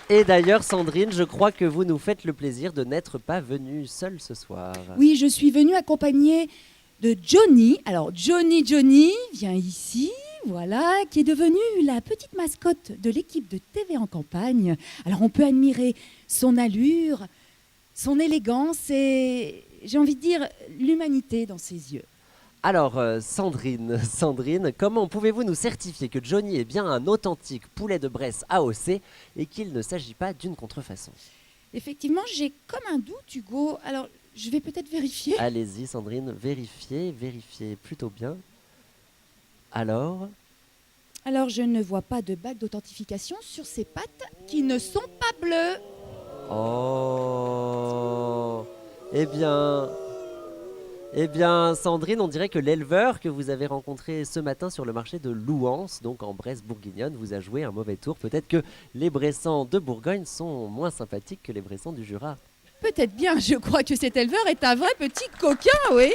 Et d'ailleurs, Sandrine, je crois que vous nous faites le plaisir de n'être pas venue seule ce soir. Oui, je suis venue accompagnée de Johnny. Alors, Johnny, viens ici, voilà, qui est devenu la petite mascotte de l'équipe de TV en campagne. Alors, on peut admirer son allure, son élégance et, j'ai envie de dire, l'humanité dans ses yeux. Alors, Sandrine, comment pouvez-vous nous certifier que Johnny est bien un authentique poulet de Bresse AOC et qu'il ne s'agit pas d'une contrefaçon? Effectivement, j'ai comme un doute, Hugo. Alors, je vais peut-être vérifier. Allez-y, Sandrine, vérifiez plutôt bien. Alors, Alors, je ne vois pas de bague d'authentification sur ces pattes qui ne sont pas bleues. oh, eh bien, Sandrine, on dirait que l'éleveur que vous avez rencontré ce matin sur le marché de Louhans, donc en Bresse bourguignonne, vous a joué un mauvais tour. Peut-être que les Bressans de Bourgogne sont moins sympathiques que les Bressans du Jura. Peut-être bien, je crois que cet éleveur est un vrai petit coquin, oui.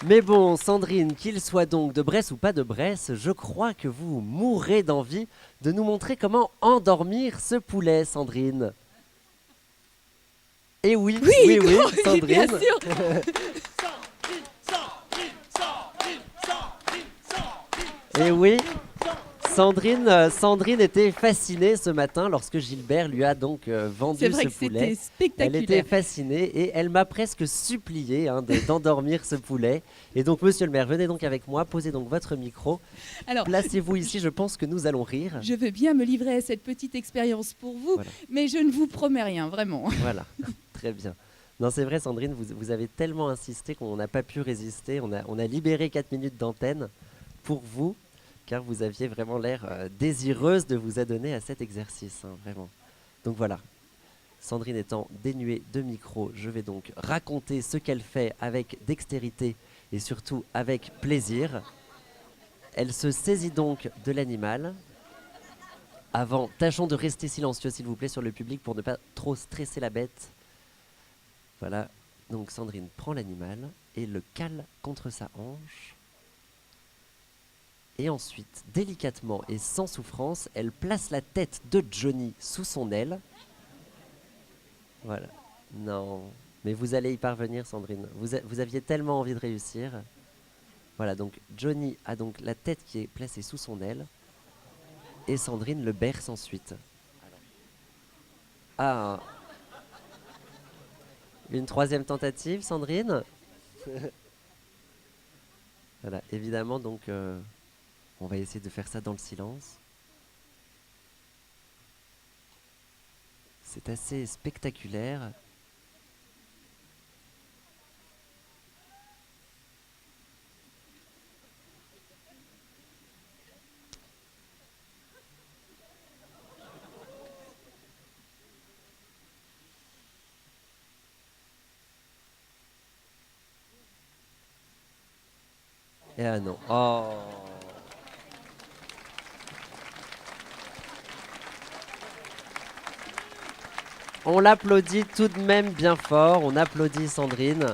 Mais bon, Sandrine, qu'il soit donc de Bresse ou pas de Bresse, je crois que vous mourrez d'envie de nous montrer comment endormir ce poulet, Sandrine. Et oui, Oui, Sandrine. bien sûr. Et oui, Sandrine était fascinée ce matin lorsque Gilbert lui a donc vendu C'est vrai ce que poulet. c'était spectaculaire. Elle était fascinée et elle m'a presque supplié d'endormir ce poulet. Et donc, monsieur le maire, venez donc avec moi, posez donc votre micro. Alors, Placez-vous ici, je pense que nous allons rire. je veux bien me livrer à cette petite expérience pour vous, Voilà. mais je ne vous promets rien, vraiment. Voilà, très bien. Non, c'est vrai, Sandrine, vous avez tellement insisté qu'on n'a pas pu résister. On a libéré 4 minutes d'antenne pour vous, car vous aviez vraiment l'air désireuse de vous adonner à cet exercice, hein, vraiment. Donc voilà, Sandrine étant dénuée de micro, je vais donc raconter ce qu'elle fait avec dextérité et surtout avec plaisir. Elle se saisit donc de l'animal. Avant, tâchons de rester silencieux, s'il vous plaît, sur le public pour ne pas trop stresser la bête. Voilà, donc Sandrine prend l'animal et le cale contre sa hanche. Et ensuite, délicatement et sans souffrance, elle place la tête de Johnny sous son aile. Voilà. Non, mais vous allez y parvenir, Sandrine. Vous aviez tellement envie de réussir. Voilà, donc Johnny a donc la tête qui est placée sous son aile. Et Sandrine le berce ensuite. Ah, une troisième tentative, Sandrine. Voilà, évidemment, donc, on va essayer de faire ça dans le silence. C'est assez spectaculaire. Et ah non. Oh. On l'applaudit tout de même bien fort. On applaudit Sandrine,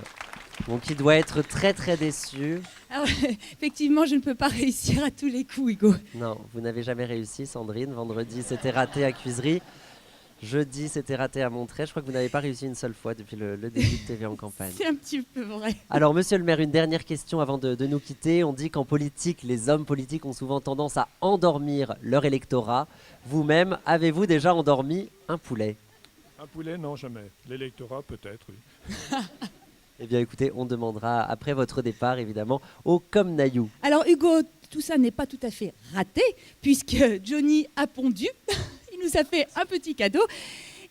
donc qui doit être très très déçue. Alors, effectivement, je ne peux pas réussir à tous les coups, Hugo. Non, vous n'avez jamais réussi, Sandrine. Vendredi, c'était raté à Cuisery. Jeudi, c'était raté à Montreuil. Je crois que vous n'avez pas réussi une seule fois depuis le début de TV en campagne. C'est un petit peu vrai. Alors, monsieur le maire, une dernière question avant de nous quitter. On dit qu'en politique, les hommes politiques ont souvent tendance à endormir leur électorat. Vous-même, avez-vous déjà endormi un poulet? Un poulet, non, jamais. L'électorat, peut-être, oui. Eh bien, écoutez, on demandera après votre départ, évidemment, au Comnaillou. Alors, Hugo, tout ça n'est pas tout à fait raté, puisque Johnny a pondu. Il nous a fait un petit cadeau.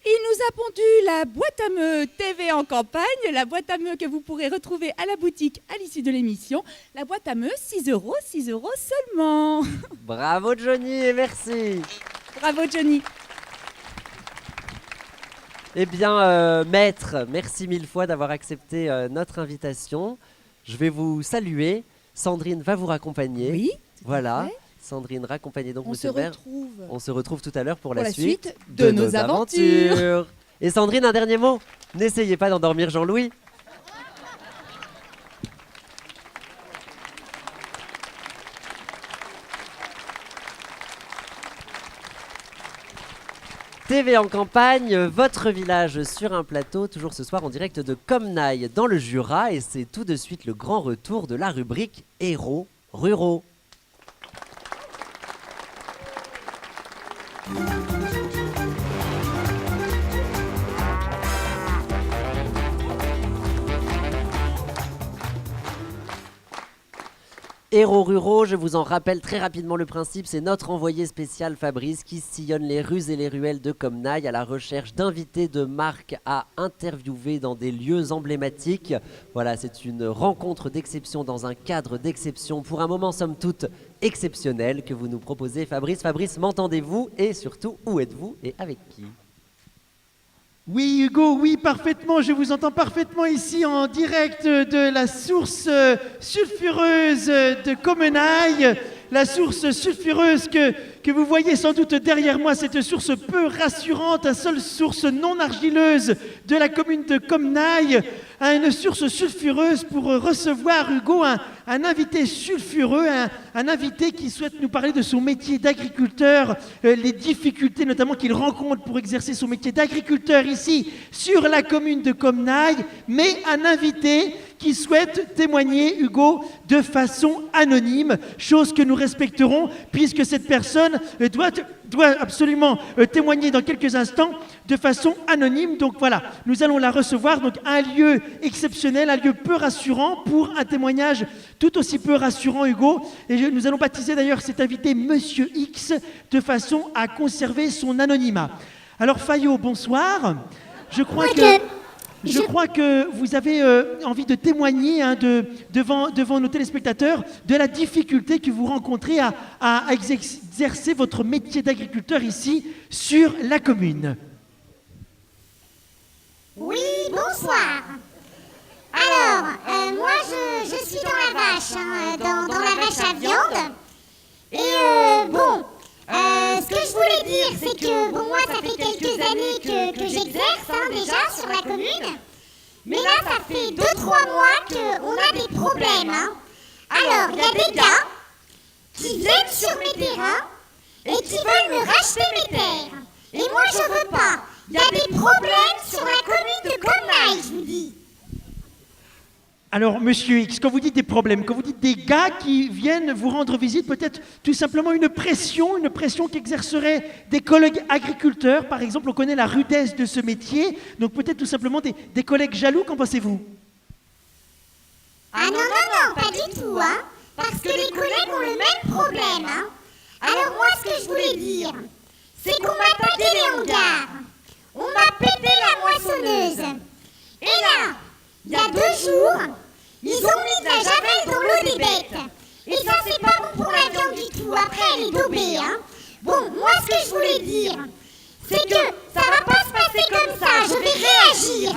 Il nous a pondu la boîte à meux TV en campagne, la boîte à meux que vous pourrez retrouver à la boutique à l'issue de l'émission. La boîte à meux, 6 euros seulement. Bravo Johnny et merci. Bravo Johnny. Eh bien, maître, merci mille fois d'avoir accepté notre invitation. Je vais vous saluer. Sandrine va vous raccompagner. Oui, tout à Voilà. fait. Sandrine, raccompagnez donc On Monsieur se le maire. retrouve. On se retrouve tout à l'heure pour la la suite suite de nos aventures. Et Sandrine, un dernier mot. N'essayez pas d'endormir Jean-Louis. TV en campagne, votre village sur un plateau, toujours ce soir en direct de Comnaille dans le Jura. Et c'est tout de suite le grand retour de la rubrique Héros ruraux. Héros ruraux, je vous en rappelle très rapidement le principe, c'est notre envoyé spécial Fabrice qui sillonne les rues et les ruelles de Comnaille à la recherche d'invités de marque à interviewer dans des lieux emblématiques. Voilà, c'est une rencontre d'exception dans un cadre d'exception pour un moment somme toute exceptionnel que vous nous proposez Fabrice. Fabrice, m'entendez-vous et surtout où êtes-vous et avec qui ? Oui Hugo, oui parfaitement, je vous entends parfaitement ici en direct de la source sulfureuse de Comenaille, la source sulfureuse que vous voyez sans doute derrière moi, cette source peu rassurante, la seule source non argileuse de la commune de Comenaille, une source sulfureuse pour recevoir Hugo, un invité sulfureux, un invité qui souhaite nous parler de son métier d'agriculteur, les difficultés notamment qu'il rencontre pour exercer son métier d'agriculteur ici sur la commune de Comenaille, mais un invité qui souhaite témoigner, Hugo, de façon anonyme, chose que nous respecterons puisque cette personne doit absolument témoigner dans quelques instants de façon anonyme. Donc voilà, nous allons la recevoir, donc un lieu exceptionnel, un lieu peu rassurant pour un témoignage tout aussi peu rassurant, Hugo. Et nous allons baptiser d'ailleurs cet invité Monsieur X de façon à conserver son anonymat. Alors Fayot, bonsoir. Je crois que vous avez envie de témoigner devant nos téléspectateurs de la difficulté que vous rencontrez à exercer votre métier d'agriculteur ici sur la commune. Oui, bonsoir. Alors, moi je suis dans la vache, dans la vache à viande. Et ce que je voulais dire, c'est que moi ça fait quelques années que j'exerce déjà sur la commune. Mais là ça fait 2-3 mois qu'on a des problèmes. Alors, il y a des gars qui viennent sur mes terrains et qui veulent me racheter mes terres. Et moi je veux pas. Il y a des problèmes sur la commune de Comenaille, je vous dis. Alors, Monsieur X, quand vous dites des problèmes, quand vous dites des gars qui viennent vous rendre visite, peut-être tout simplement une pression qu'exerceraient des collègues agriculteurs, par exemple, on connaît la rudesse de ce métier, donc peut-être tout simplement des collègues jaloux, qu'en pensez-vous ? Ah non, pas du tout, parce que les collègues ont le même problème, Alors moi, ce que je voulais dire, c'est qu'on m'a tagué les hangars, on m'a pété la moissonneuse, et là, il y a 2 jours, ils ont mis de la javel dans l'eau des bêtes. Et ça, c'est pas bon pour la viande du tout. Après, elle est daubée, Bon, moi, ce que je voulais dire, c'est que ça va pas se passer comme ça. Je vais réagir,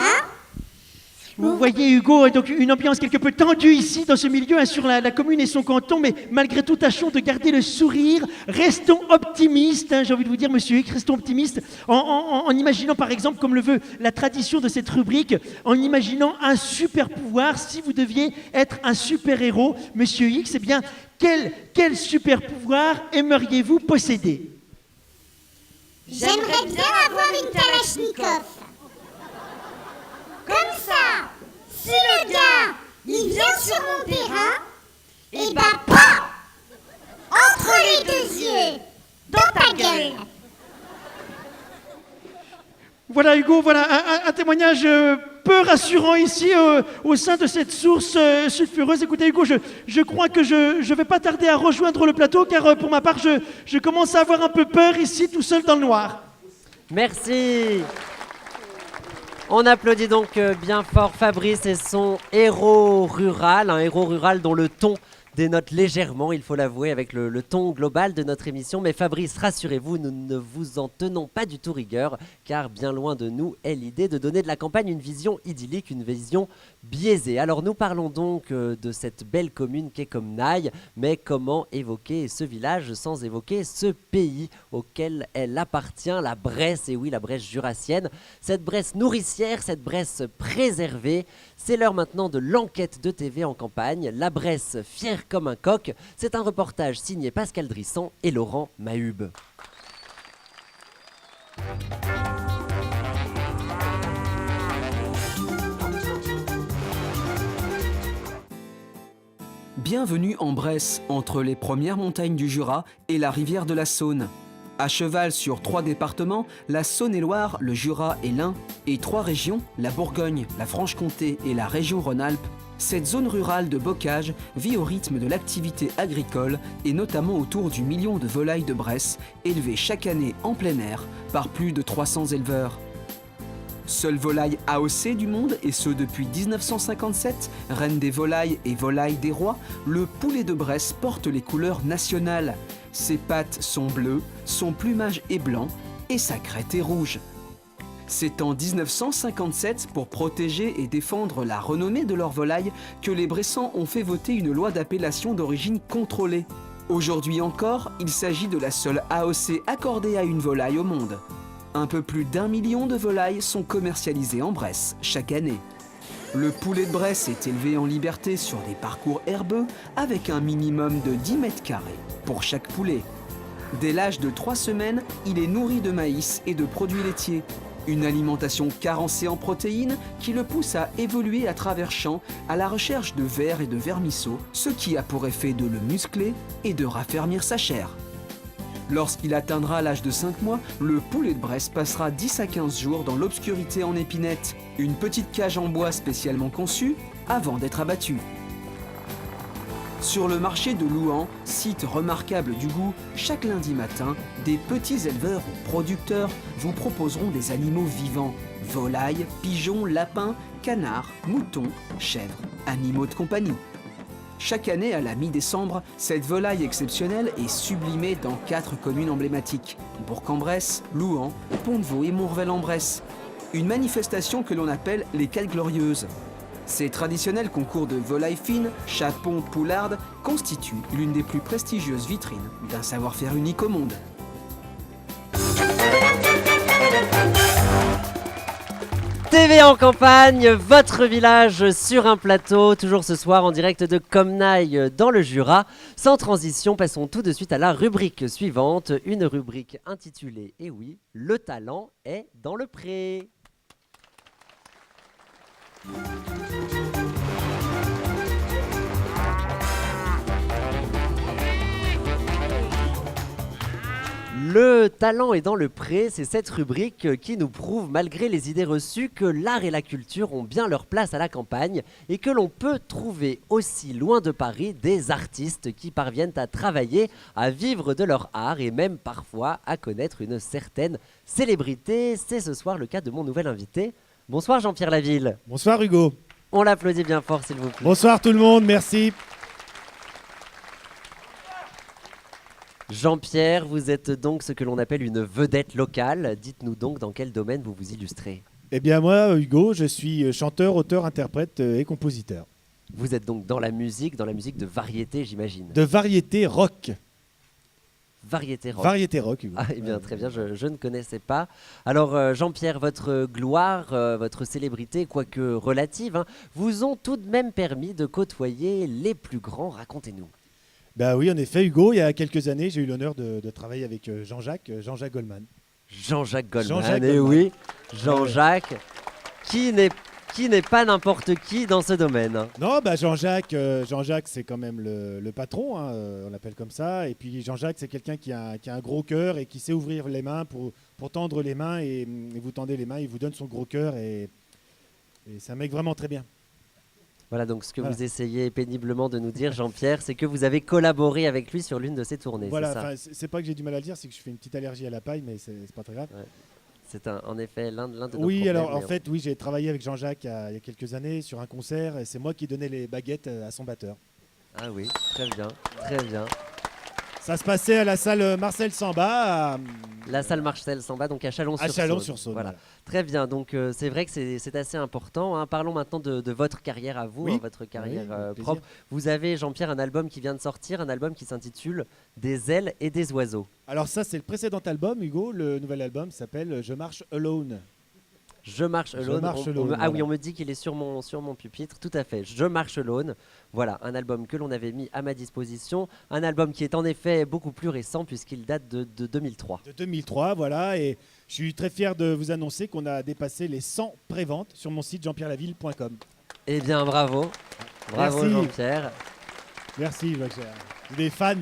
Vous voyez, Hugo, donc une ambiance quelque peu tendue ici, dans ce milieu, sur la commune et son canton, mais malgré tout, tâchons de garder le sourire, restons optimistes, j'ai envie de vous dire, Monsieur X, restons optimistes, en imaginant, par exemple, comme le veut la tradition de cette rubrique, en imaginant un super pouvoir, si vous deviez être un super-héros, Monsieur X, eh bien, quel super pouvoir aimeriez-vous posséder ? J'aimerais bien avoir une Kalachnikov. Comme ça, si le gars, il vient sur mon terrain, et pas entre les 2 yeux, dans ta gueule. Voilà Hugo, voilà un témoignage peu rassurant ici au sein de cette source sulfureuse. Écoutez Hugo, je crois que je vais pas tarder à rejoindre le plateau car pour ma part je commence à avoir un peu peur ici tout seul dans le noir. Merci. On applaudit donc bien fort Fabrice et son héros rural, un héros rural dont le ton dénote légèrement, il faut l'avouer, avec le ton global de notre émission. Mais Fabrice, rassurez-vous, nous ne vous en tenons pas du tout rigueur, car bien loin de nous est l'idée de donner de la campagne une vision idyllique, une vision biaisée. Alors nous parlons donc de cette belle commune qu'est Comnaille, mais comment évoquer ce village sans évoquer ce pays auquel elle appartient, la Bresse, et oui, la Bresse jurassienne, cette Bresse nourricière, cette Bresse préservée. C'est l'heure maintenant de l'enquête de TV en campagne, la Bresse fière comme un coq. C'est un reportage signé Pascal Drissan et Laurent Mahube. Bienvenue en Bresse, entre les premières montagnes du Jura et la rivière de la Saône. À cheval sur 3 départements, la Saône-et-Loire, le Jura et l'Ain, et 3 régions, la Bourgogne, la Franche-Comté et la région Rhône-Alpes, cette zone rurale de bocage vit au rythme de l'activité agricole et notamment autour du million de volailles de Bresse, élevées chaque année en plein air par plus de 300 éleveurs. Seule volaille AOC du monde, et ce depuis 1957, reine des volailles et volaille des rois, le poulet de Bresse porte les couleurs nationales. Ses pattes sont bleues, son plumage est blanc et sa crête est rouge. C'est en 1957, pour protéger et défendre la renommée de leur volaille, que les Bressans ont fait voter une loi d'appellation d'origine contrôlée. Aujourd'hui encore, il s'agit de la seule AOC accordée à une volaille au monde. Un peu plus d'1 million de volailles sont commercialisées en Bresse chaque année. Le poulet de Bresse est élevé en liberté sur des parcours herbeux avec un minimum de 10 mètres carrés pour chaque poulet. Dès l'âge de 3 semaines, il est nourri de maïs et de produits laitiers. Une alimentation carencée en protéines qui le pousse à évoluer à travers champs à la recherche de vers et de vermisseaux, ce qui a pour effet de le muscler et de raffermir sa chair. Lorsqu'il atteindra l'âge de 5 mois, le poulet de Bresse passera 10 à 15 jours dans l'obscurité en épinette, une petite cage en bois spécialement conçue avant d'être abattu. Sur le marché de Louhans, site remarquable du goût, chaque lundi matin, des petits éleveurs ou producteurs vous proposeront des animaux vivants, volailles, pigeons, lapins, canards, moutons, chèvres, animaux de compagnie. Chaque année, à la mi-décembre, cette volaille exceptionnelle est sublimée dans 4 communes emblématiques: Bourg-en-Bresse, Louhans, Pont-de-Vaux et Montrevel-en-Bresse. Une manifestation que l'on appelle les 4 Glorieuses. Ces traditionnels concours de volailles fines, chapons, poulardes, constituent l'une des plus prestigieuses vitrines d'un savoir-faire unique au monde. TV en campagne, votre village sur un plateau, toujours ce soir en direct de Comnaille dans le Jura. Sans transition, passons tout de suite à la rubrique suivante, une rubrique intitulée, et oui, le talent est dans le pré. Le talent est dans le pré, c'est cette rubrique qui nous prouve, malgré les idées reçues, que l'art et la culture ont bien leur place à la campagne et que l'on peut trouver aussi loin de Paris des artistes qui parviennent à travailler, à vivre de leur art et même parfois à connaître une certaine célébrité. C'est ce soir le cas de mon nouvel invité. Bonsoir Jean-Pierre Laville. Bonsoir Hugo. On l'applaudit bien fort s'il vous plaît. Bonsoir tout le monde, merci. Jean-Pierre, vous êtes donc ce que l'on appelle une vedette locale. Dites-nous donc dans quel domaine vous vous illustrez. Eh bien moi, Hugo, je suis chanteur, auteur, interprète et compositeur. Vous êtes donc dans la musique de variété, j'imagine. De variété rock. Variété rock. Variété rock, Hugo. Ah, eh bien, très bien, je ne connaissais pas. Alors, Jean-Pierre, votre gloire, votre célébrité, quoique relative, hein, vous ont tout de même permis de côtoyer les plus grands. Racontez-nous. Ben oui, en effet, Hugo, il y a quelques années, j'ai eu l'honneur de travailler avec Jean-Jacques Goldman. Jean-Jacques Goldman, Jean-Jacques eh Goldman. oui, Jean-Jacques, qui n'est pas n'importe qui dans ce domaine. Hein. Non, bah Jean-Jacques, c'est quand même le patron, hein, on l'appelle comme ça. Et puis Jean-Jacques, c'est quelqu'un qui a un gros cœur et qui sait ouvrir les mains pour tendre les mains. Et vous tendez les mains, il vous donne son gros cœur. Et c'est un mec vraiment très bien. Voilà, donc ce que Voilà. vous essayez péniblement de nous dire, Jean-Pierre, c'est que vous avez collaboré avec lui sur l'une de ses tournées. Voilà, c'est ça. c'est pas que j'ai du mal à le dire, c'est que je fais une petite allergie à la paille, mais c'est pas très grave. Ouais. C'est en effet l'un de nos problèmes. Oui, alors en mais fait, oui, j'ai travaillé avec Jean-Jacques il y a quelques années sur un concert et c'est moi qui donnais les baguettes à son batteur. Ah oui, très bien, très bien. Ça se passait à la salle Marcel Samba. La salle Marcel Samba, donc à Chalon-sur-Saône. À Chalon-sur-Saône, Voilà. voilà. Très bien, donc c'est vrai que c'est assez important. Hein. Parlons maintenant de votre carrière à vous, Oui. hein, votre carrière Oui, avec plaisir. propre. Vous avez, Jean-Pierre, un album qui vient de sortir, un album qui s'intitule Des ailes et des oiseaux. Alors ça, c'est le précédent album, Hugo. Le nouvel album s'appelle Je marche alone. Je marche Je alone. marche Ah alone, oui, voilà. on me dit qu'il est sur mon pupitre. Tout à fait. Je marche alone. Voilà, un album que l'on avait mis à ma disposition. Un album qui est en effet beaucoup plus récent puisqu'il date de 2003. De 2003, voilà. Et je suis très fier de vous annoncer qu'on a dépassé les 100 préventes sur mon site jeanpierrelaville.com. Eh bien, bravo. Bravo Merci. Jean-Pierre. Merci, j'ai des fans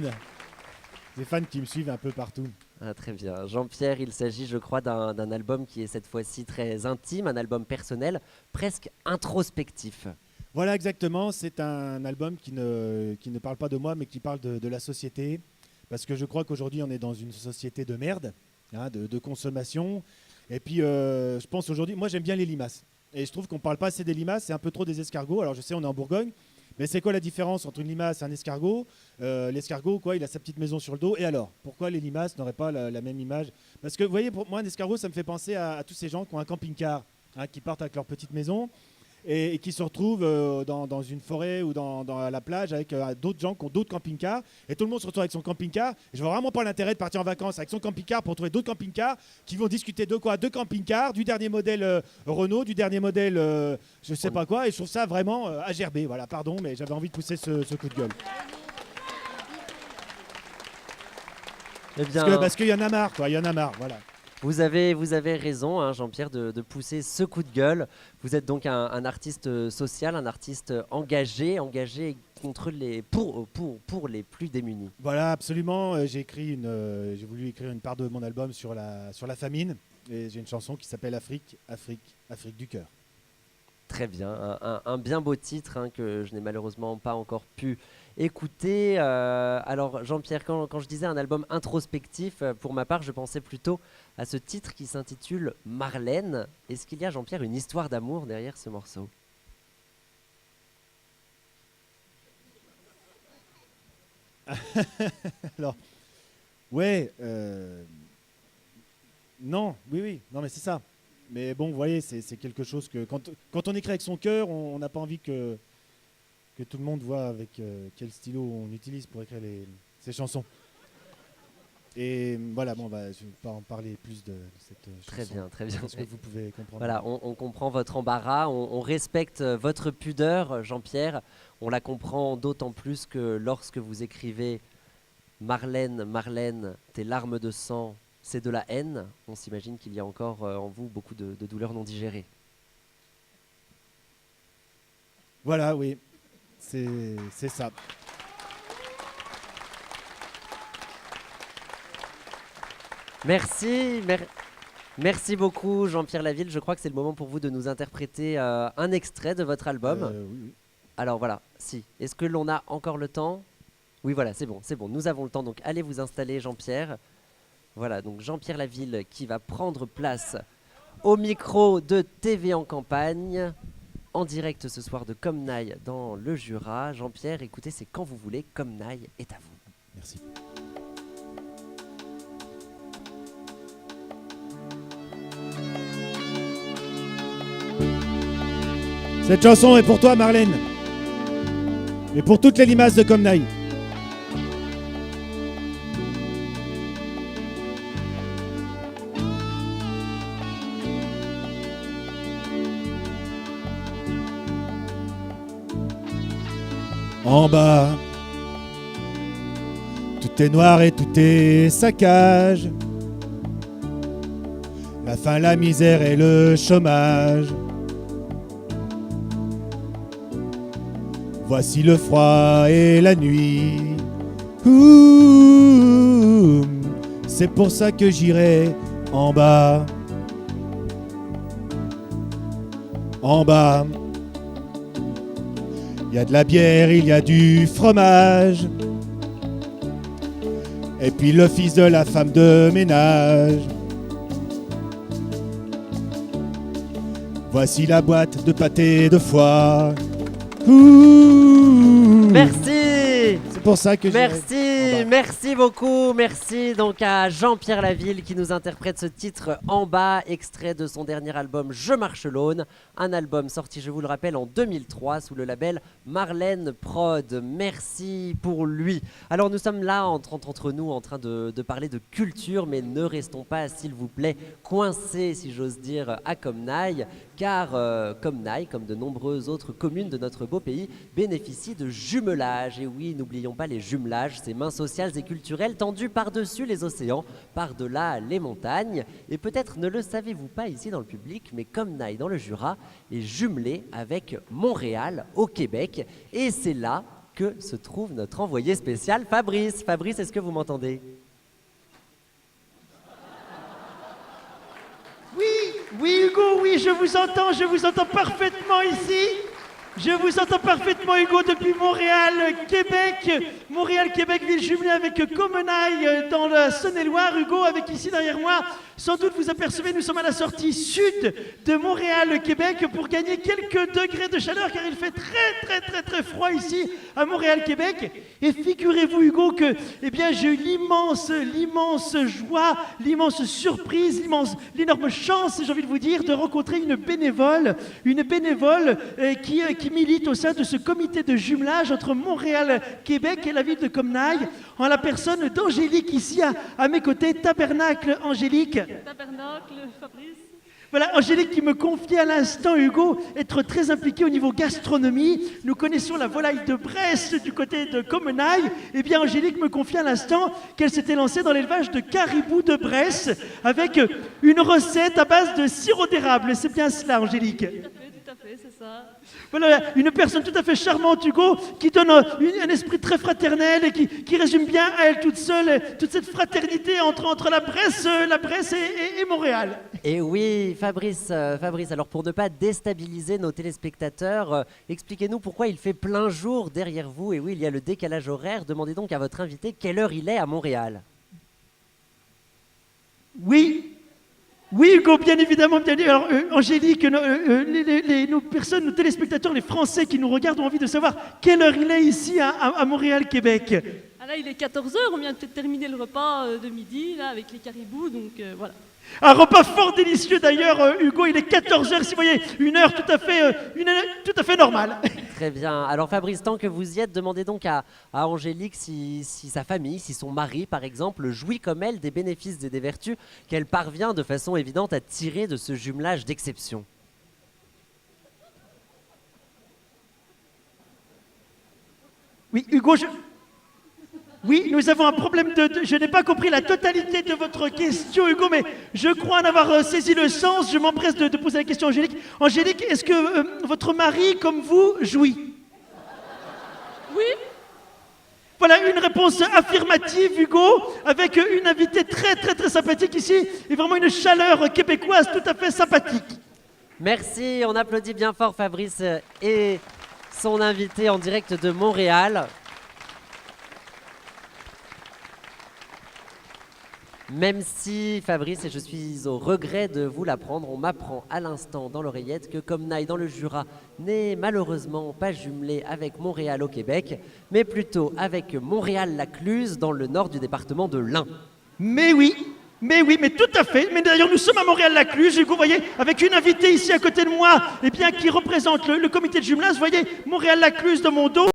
qui me suivent un peu partout. Ah, très bien. Jean-Pierre, il s'agit, je crois, d'un album qui est cette fois-ci très intime, un album personnel, presque introspectif. Voilà, exactement. C'est un album qui ne parle pas de moi, mais qui parle de la société. Parce que je crois qu'aujourd'hui, on est dans une société de merde, hein, de consommation. Et puis, je pense aujourd'hui, moi j'aime bien les limaces. Et je trouve qu'on ne parle pas assez des limaces, c'est un peu trop des escargots. Alors je sais, on est en Bourgogne. Mais c'est quoi la différence entre une limace et un escargot? L'escargot, quoi, il a sa petite maison sur le dos. Et alors, pourquoi les limaces n'auraient pas la même image? Parce que, vous voyez, pour moi, un escargot, ça me fait penser à tous ces gens qui ont un camping-car, hein, qui partent avec leur petite maison et qui se retrouvent dans une forêt ou dans la plage avec d'autres gens qui ont d'autres camping-cars. Et tout le monde se retrouve avec son camping-car. Et je vois vraiment pas l'intérêt de partir en vacances avec son camping-car pour trouver d'autres camping-cars qui vont discuter de quoi? De camping-cars, du dernier modèle Renault, du dernier modèle je sais pas quoi. Et je trouve ça vraiment à gerber. Voilà, pardon, mais j'avais envie de pousser ce coup de gueule. Eh bien, Parce qu'il y en a marre, quoi. Il y en a marre, voilà. vous avez raison, hein, Jean-Pierre, de pousser ce coup de gueule. Vous êtes donc un artiste social, un artiste engagé contre pour les plus démunis. Voilà, absolument. J'ai voulu écrire une part de mon album sur la famine. Et j'ai une chanson qui s'appelle Afrique, Afrique, Afrique du cœur. Très bien, un bien beau titre hein, que je n'ai malheureusement pas encore pu écouter. Alors Jean-Pierre, quand je disais un album introspectif, pour ma part, je pensais plutôt à ce titre qui s'intitule Marlène. Est-ce qu'il y a, Jean-Pierre, une histoire d'amour derrière ce morceau? Alors, ouais, non, oui, non, mais c'est ça. Mais bon, vous voyez, c'est quelque chose que quand on écrit avec son cœur, on n'a pas envie que tout le monde voit avec quel stylo on utilise pour écrire ces chansons. Et voilà, bon, je ne vais pas en parler plus de cette chanson. Très bien, très bien. Parce que vous pouvez comprendre. Voilà, on comprend votre embarras, on respecte votre pudeur, Jean-Pierre. On la comprend d'autant plus que lorsque vous écrivez Marlène, Marlène, tes larmes de sang, c'est de la haine, on s'imagine qu'il y a encore en vous beaucoup de douleurs non digérées. Voilà, oui, c'est ça. Merci beaucoup Jean-Pierre Laville. Je crois que c'est le moment pour vous de nous interpréter un extrait de votre album. Oui. Alors voilà, si. Est-ce que l'on a encore le temps? Oui, voilà, c'est bon. Nous avons le temps. Donc allez vous installer, Jean-Pierre. Voilà, donc Jean-Pierre Laville qui va prendre place au micro de TV en campagne, en direct ce soir de Comnaille dans le Jura. Jean-Pierre, écoutez, c'est quand vous voulez. Comnaille est à vous. Merci. Cette chanson est pour toi, Marlène. Et pour toutes les limaces de Comnaille. En bas, tout est noir et tout est saccage. La faim, la misère et le chômage. Voici le froid et la nuit. Ouh, c'est pour ça que j'irai en bas. En bas. Il y a de la bière, il y a du fromage. Et puis le fils de la femme de ménage. Voici la boîte de pâté de foie. Ouh. Merci. C'est pour ça que Merci, merci beaucoup. Merci donc à Jean-Pierre Laville qui nous interprète ce titre En bas, extrait de son dernier album Je marche l'aune. Un album sorti, je vous le rappelle, en 2003 sous le label Marlène Prod. Merci pour lui. Alors nous sommes là entre nous en train de parler de culture, mais ne restons pas, s'il vous plaît, coincés, si j'ose dire, à Comnaille, car Comnaille, comme de nombreuses autres communes de notre beau pays, bénéficie de jumelage. Et oui, n'oublions pas les jumelages, ces mains sociales et culturelles tendues par-dessus les océans, par-delà les montagnes. Et peut-être ne le savez-vous pas ici dans le public, mais Comnaille dans le Jura est jumelé avec Montréal au Québec. Et c'est là que se trouve notre envoyé spécial Fabrice. Fabrice, est-ce que vous m'entendez ? Oui, Hugo, oui, je vous entends parfaitement ici. Je vous entends parfaitement, Hugo, depuis Montréal, Québec, ville jumelée avec Comenaille dans la Saône-et-Loire. Hugo, avec ici derrière moi, sans doute vous apercevez, nous sommes à la sortie sud de Montréal, Québec, pour gagner quelques degrés de chaleur, car il fait très froid ici à Montréal, Québec. Et figurez-vous, Hugo, que j'ai eu l'immense joie, l'immense surprise, l'énorme chance, j'ai envie de vous dire, de rencontrer une bénévole qui milite au sein de ce comité de jumelage entre Montréal, Québec et la ville de Comnaille, en la personne d'Angélique ici à mes côtés. Tabernacle, Angélique. Tabernacle, Fabrice. Voilà, Angélique qui me confiait à l'instant, Hugo, être très impliquée au niveau gastronomie. Nous connaissions la volaille de Bresse du côté de Comenaille. Eh bien, Angélique me confiait à l'instant qu'elle s'était lancée dans l'élevage de caribou de Bresse avec une recette à base de sirop d'érable. C'est bien cela, Angélique? Tout à fait, c'est ça. Voilà, une personne tout à fait charmante, Hugo, qui donne un esprit très fraternel et qui résume bien à elle toute seule toute cette fraternité entre la Bresse et Montréal. Et oui, Fabrice, alors pour ne pas déstabiliser nos téléspectateurs, expliquez-nous pourquoi il fait plein jour derrière vous. Et oui, il y a le décalage horaire. Demandez donc à votre invité quelle heure il est à Montréal. Oui, Hugo, bien évidemment. Alors, Angélique, nos téléspectateurs, les Français qui nous regardent ont envie de savoir quelle heure il est ici à Montréal, Québec. Ah là, il est 14h, on vient de terminer le repas de midi là, avec les caribous, donc voilà. Un repas fort délicieux d'ailleurs, Hugo, il est 14h, si vous voyez, une heure tout à fait normale. Très bien. Alors Fabrice, tant que vous y êtes, demandez donc à Angélique si sa famille, si son mari par exemple, jouit comme elle des bénéfices et des vertus qu'elle parvient de façon évidente à tirer de ce jumelage d'exception. Oui, Hugo, Oui, nous avons un problème Je n'ai pas compris la totalité de votre question, Hugo, mais je crois en avoir saisi le sens. Je m'empresse de poser la question à Angélique. Angélique, est-ce que votre mari, comme vous, jouit? Oui. Voilà une réponse affirmative, Hugo, avec une invitée très sympathique ici, et vraiment une chaleur québécoise tout à fait sympathique. Merci, on applaudit bien fort Fabrice et son invité en direct de Montréal. Même si, Fabrice, et je suis au regret de vous l'apprendre, on m'apprend à l'instant dans l'oreillette que Comnaille dans le Jura n'est malheureusement pas jumelé avec Montréal au Québec, mais plutôt avec Montréal-Lacluse dans le nord du département de l'Ain. Mais tout à fait. Mais d'ailleurs, nous sommes à Montréal-Lacluse, vous voyez, avec une invitée ici à côté de moi, qui représente le comité de jumelage. Vous voyez, Montréal-Lacluse dans mon dos.